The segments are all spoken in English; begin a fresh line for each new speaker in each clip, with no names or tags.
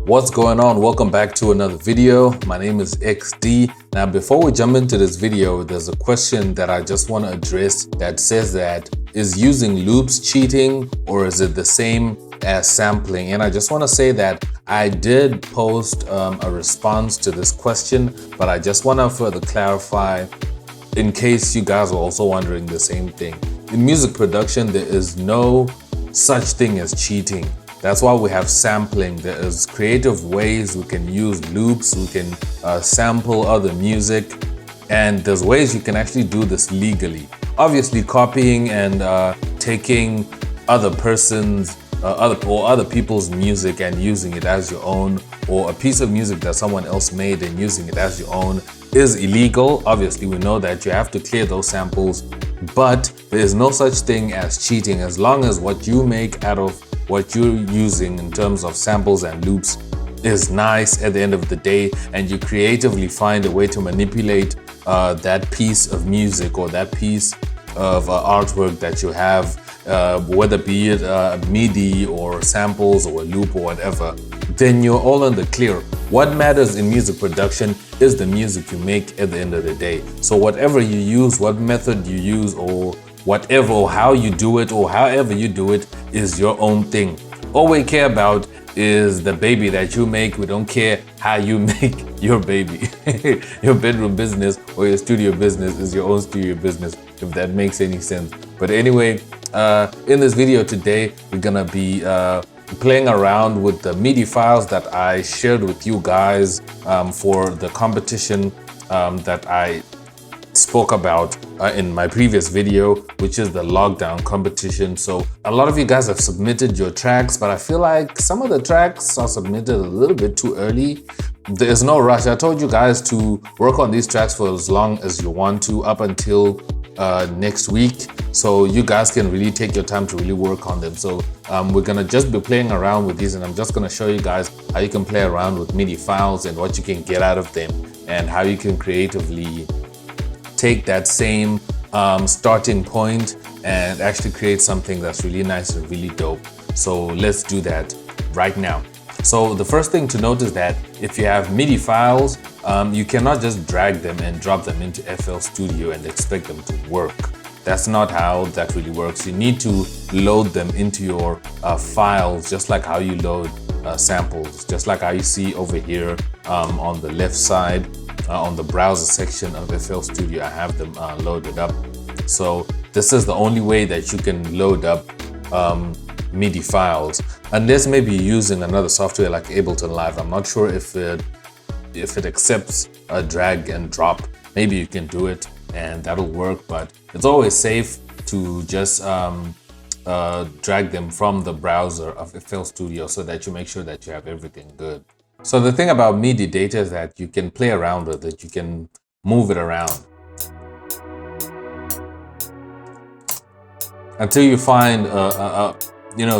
What's going on? Welcome back to another video. My name is XD. Now, before we jump into this video, there's a question that I just want to address that says that, is using loops cheating or is it the same as sampling? And I just want to say that I did post a response to this question, but I just want to further clarify in case you guys are also wondering the same thing. In music production, there is no such thing as cheating. That's why we have sampling. There is creative ways we can use loops, we can sample other music, and there's ways you can actually do this legally. Obviously, copying and taking other person's other people's music and using it as your own, or a piece of music that someone else made and using it as your own, is illegal. Obviously, we know that you have to clear those samples, but there is no such thing as cheating as long as what you make out of what you're using in terms of samples and loops is nice at the end of the day, and you creatively find a way to manipulate that piece of music or that piece of artwork that you have, whether be it MIDI or samples or a loop or whatever, then you're all in the clear. What matters in music production is the music you make at the end of the day. So whatever you use, what method you use, or whatever, or how you do it, or however you do it, is your own thing. All we care about is the baby that you make. We don't care how you make your baby. Your bedroom business or your studio business is your own studio business, if that makes any sense. But anyway, in this video today, we're gonna be playing around with the MIDI files that I shared with you guys for the competition that I spoke about in my previous video, which is the lockdown competition. So a lot of you guys have submitted your tracks, but I feel like some of the tracks are submitted a little bit too early. There's no rush. I told you guys to work on these tracks for as long as you want to, up until next week, so you guys can really take your time to really work on them. So we're gonna just be playing around with these, and I'm just gonna show you guys how you can play around with MIDI files and what you can get out of them, and how you can creatively take that same starting point and actually create something that's really nice and really dope. So let's do that right now. So the first thing to note is that if you have MIDI files, you cannot just drag them and drop them into FL Studio and expect them to work. That's not how that really works. You need to load them into your files, just like how you load samples, just like how you see over here on the left side. On the browser section of FL Studio, I have them loaded up. So this is the only way that you can load up MIDI files, unless maybe you're using another software like Ableton Live. I'm not sure if it accepts a drag and drop. Maybe you can do it and that'll work, but it's always safe to just drag them from the browser of FL Studio so that you make sure that you have everything good. So the thing about MIDI data is that you can play around with it, you can move it around until you find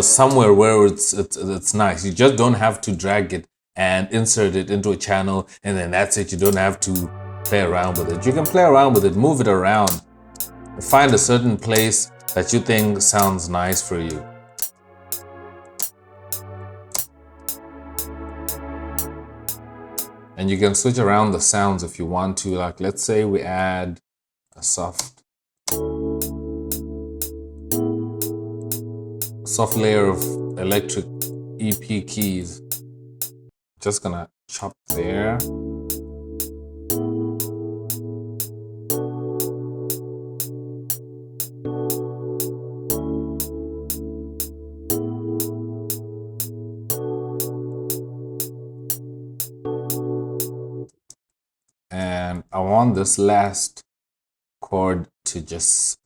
somewhere where it's nice. You just don't have to drag it and insert it into a channel and then that's it. You don't have to play around with it. You can play around with it, move it around, find a certain place that you think sounds nice for you. And you can switch around the sounds if you want to. Like, let's say we add a soft layer of electric EP keys. Just gonna chop there. And I want this last chord to just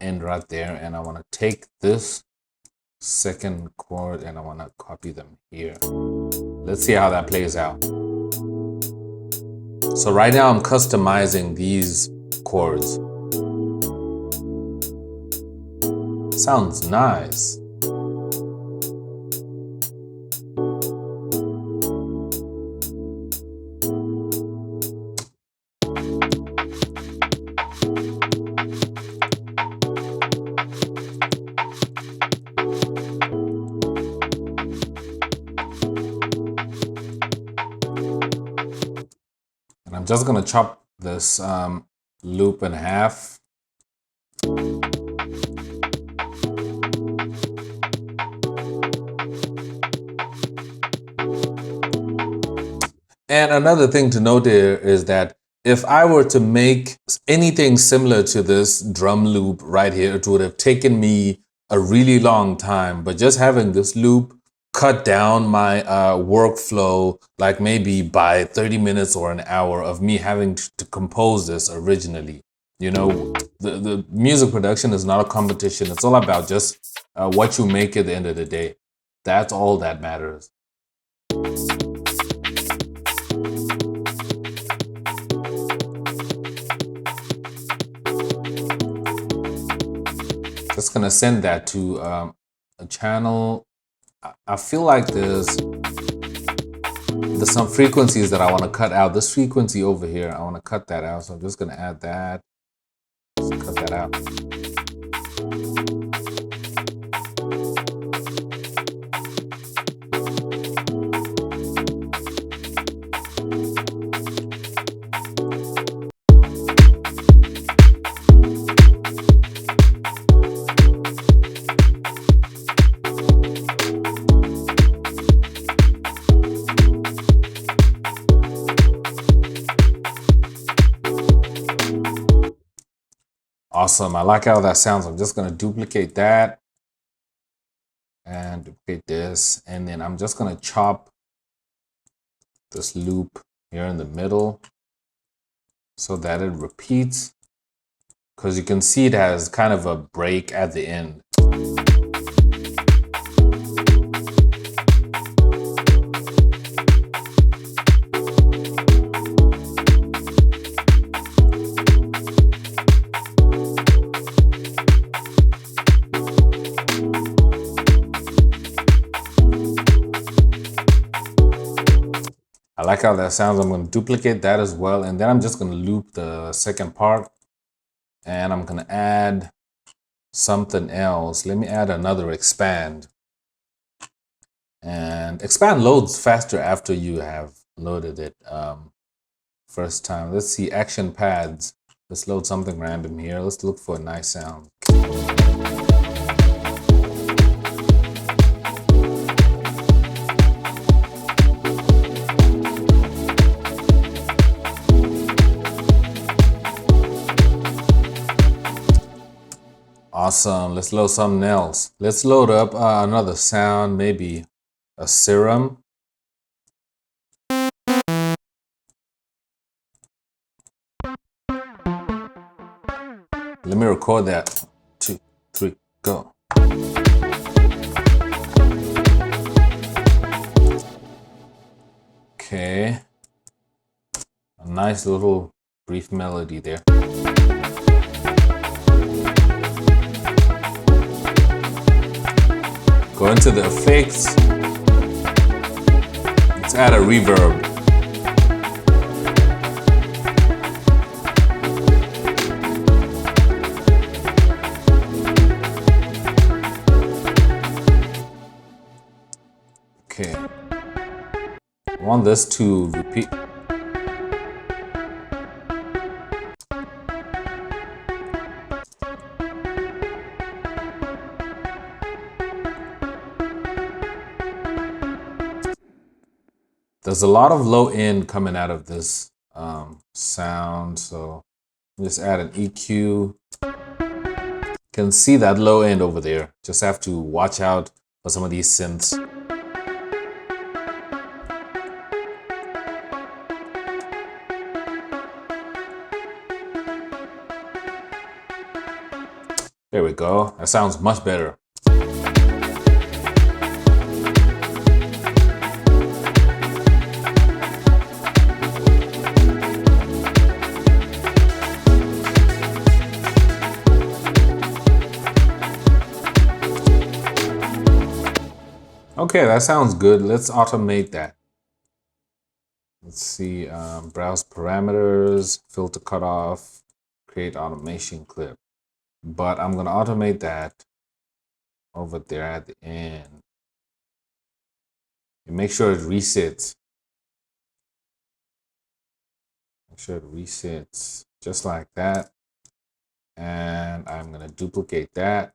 end right there, and I want to take this second chord and I want to copy them here. Let's see how that plays out. So right now I'm customizing these chords. Sounds nice. just gonna chop this loop in half. And another thing to note here is that if I were to make anything similar to this drum loop right here, it would have taken me a really long time. But just having this loop cut down my workflow, like maybe by 30 minutes or an hour of me having to compose this originally. You know, the music production is not a competition. It's all about just what you make at the end of the day. That's all that matters. Just gonna send that to a channel. I feel like there's some frequencies that I want to cut out. This frequency over here, I want to cut that out. So I'm just gonna add that. Just cut that out. Awesome, I like how that sounds. I'm just gonna duplicate that and duplicate this, and then I'm just gonna chop this loop here in the middle so that it repeats, because you can see it has kind of a break at the end. I like how that sounds. I'm going to duplicate that as well. And then I'm just going to loop the second part. And I'm going to add something else. Let me add another expand. And expand loads faster after you have loaded it first time. Let's see, action pads. Let's load something random here. Let's look for a nice sound. Awesome, let's load something else. Let's load up another sound, maybe a serum. Let me record that. 2, 3, go. Okay, a nice little brief melody there. Go into the effects. Let's add a reverb. Okay. I want this to repeat. There's a lot of low end coming out of this sound, so just add an EQ. You can see that low end over there. Just have to watch out for some of these synths. There we go. That sounds much better. Okay, that sounds good. Let's automate that. Let's see, browse parameters, filter cutoff, create automation clip. But I'm gonna automate that over there at the end. And make sure it resets. Make sure it resets just like that. And I'm gonna duplicate that.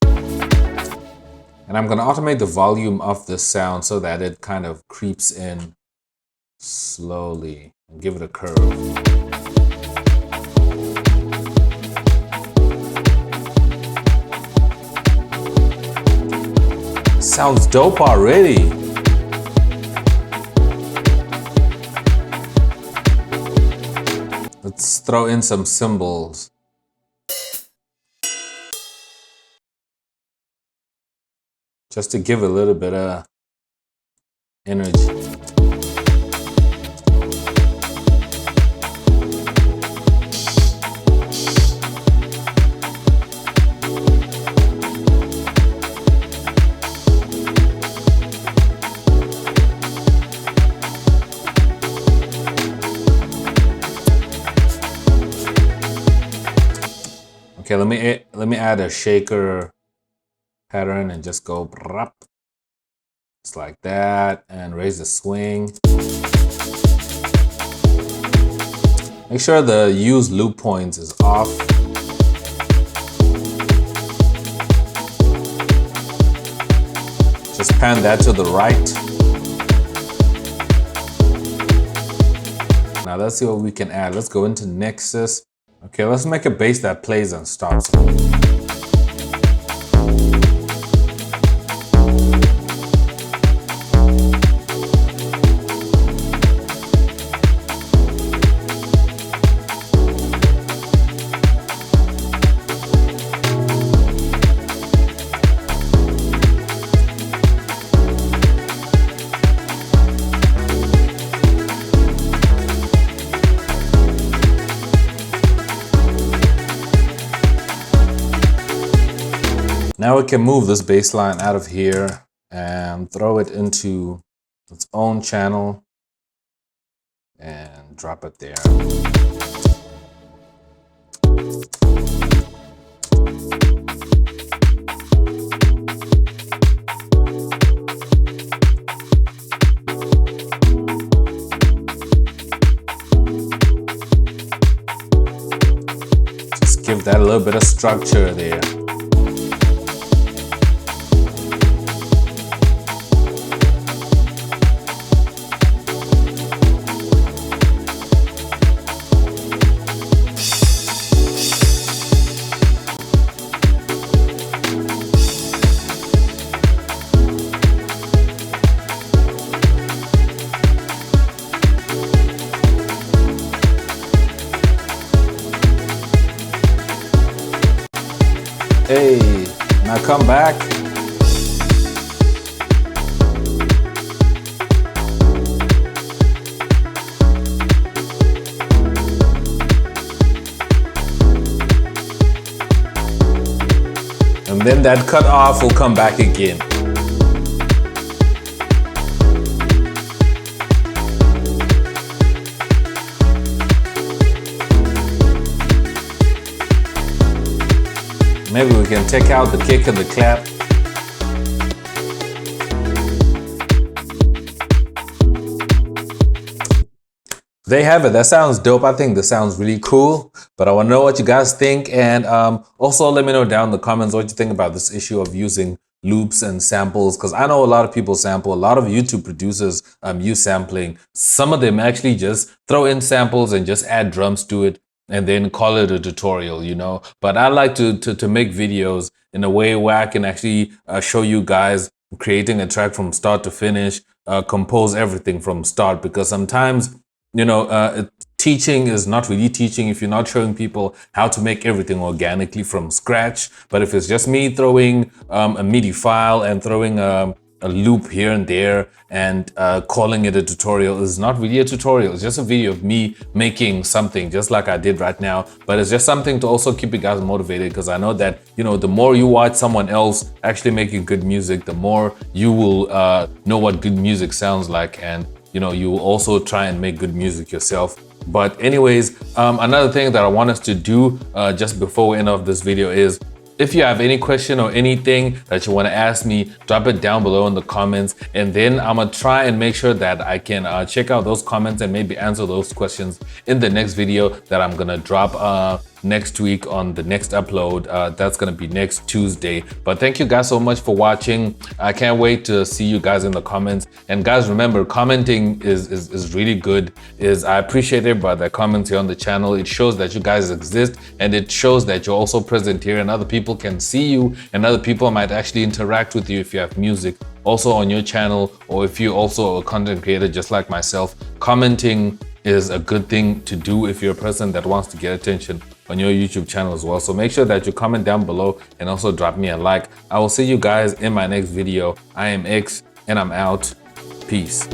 And I'm gonna automate the volume of the sound so that it kind of creeps in slowly and give it a curve. Sounds dope already. Let's throw in some cymbals. Just to give a little bit of energy. Okay, let me add a shaker pattern and just go brap. Just like that, and raise the swing. Make sure the use loop points is off. Just pan that to the right. Now let's see what we can add. Let's go into Nexus. Okay, let's make a bass that plays and stops. Now we can move this bass line out of here and throw it into its own channel and drop it there. Just give that a little bit of structure there. Hey, now come back. And then that cut off will come back again. Maybe we can take out the kick and the clap. There you have it. That sounds dope. I think this sounds really cool, but I want to know what you guys think. And also let me know down in the comments what you think about this issue of using loops and samples, because I know a lot of people sample. A lot of YouTube producers use sampling. Some of them actually just throw in samples and just add drums to it and then call it a tutorial, you know. But I like to make videos in a way where I can actually show you guys creating a track from start to finish, compose everything from start, because sometimes, you know, teaching is not really teaching if you're not showing people how to make everything organically from scratch. But if it's just me throwing a MIDI file and throwing a loop here and there and calling it a tutorial, is not really a tutorial. It's just a video of me making something just like I did right now. But it's just something to also keep you guys motivated, because I know that, you know, the more you watch someone else actually making good music, the more you will know what good music sounds like, and you know, you will also try and make good music yourself. But anyways, another thing that I want us to do just before we end off this video is if you have any question or anything that you want to ask me, drop it down below in the comments, and then I'm gonna try and make sure that I can check out those comments and maybe answer those questions in the next video that I'm gonna drop next week on the next upload. That's gonna be next Tuesday. But thank you guys so much for watching. I can't wait to see you guys in the comments. And guys, remember, commenting is really good. I appreciate everybody that comments here on the channel. It shows that you guys exist, and it shows that you're also present here, and other people can see you, and other people might actually interact with you if you have music also on your channel, or if you're also a content creator just like myself. Commenting is a good thing to do if you're a person that wants to get attention on your YouTube channel as well. So make sure that you comment down below and also drop me a like. I will see you guys in my next video. I am X and I'm out. Peace.